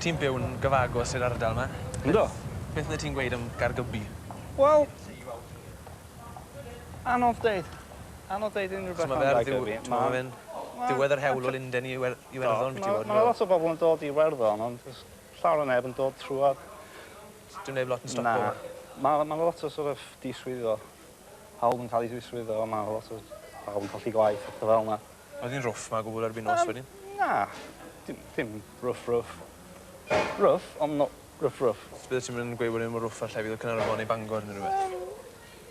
Wyt ti'n byw yn gyfagos i'r ardal yma? Ynddo? Beth yna ti'n gweud am Caergybi? Wel, anodd deud. Anodd deud unrhyw beth am Caergybi. Mae fe'n diwedd yr hewl o Linden i Iwerddon beth i fod. Mae lot o bobl yn dod i Iwerddon, ond llawer o neb yn dod trwad. Dwi'n neud lot yn stopo? Mae lot o sort of diswyddo. Pawb yn cael ei diswyddo, mae lot o pawb yn colli gwaith o fel yna. Oedd hi'n rwff ma gwbl erbyn nos wedyn? Na, dim rwff. Rwff, ond not rwff. Byddai ti'n mynd yn gweud bod hi'n rwff ar llefydd y Caernarfon i Bangor neu rhywbeth?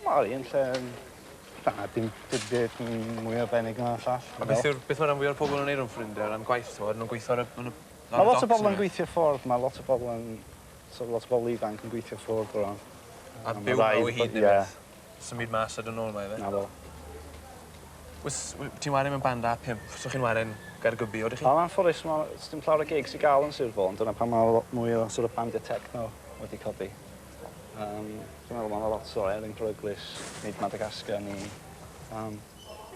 Mae'r un lle... Na, dim beth mwy arbennig na'r llall. A beth mae'r rhan fwy o'r pobl yn neud o'n ffrindiau, o ran gwaith o, yn gweithio ar y docs? Mae lot o bobl yn gweithio ffwrdd, mae lot o bobl yn... lot o bobl ifanc yn gweithio ffwrdd o ran. A byw o hyd neu beth? Symud mas a dyn nôl mae fe? Na fo. Ti'n wario mewn band A5, so chi'n wario'n Caergybi, oeddech chi? Yn anffodus, dim llawer o gigs i gael yn Sir Fôn, dyna pan mae mwy o sort of bandiau techno wedi codi. Dwi'n meddwl mae lot o Erin Bryglis, nid Madagascar ni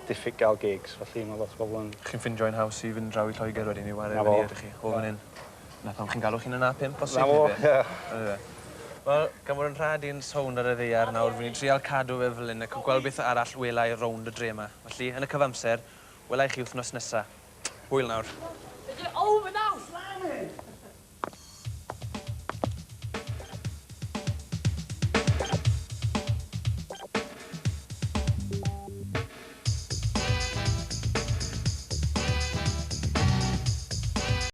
diffyg gael gigs, felly mae lot o bobl yn... Chi'n ffindio'n haws i fynd draw i Lloegr wedyn i wario fyny ydych chi, o fan hyn? Na pam chi'n galw chi'n yn A5, bosib? Na fo, ie. Wel, gan fod yn rhad i'n sound ar y ddeiar nawr, fi'n trial cadw fe fel hyn ac yn gweld beth arall welai rownd y dre yma. Felly, yn y cyfamser, welai chi wythnos nesa. Hwyl nawr. Over now!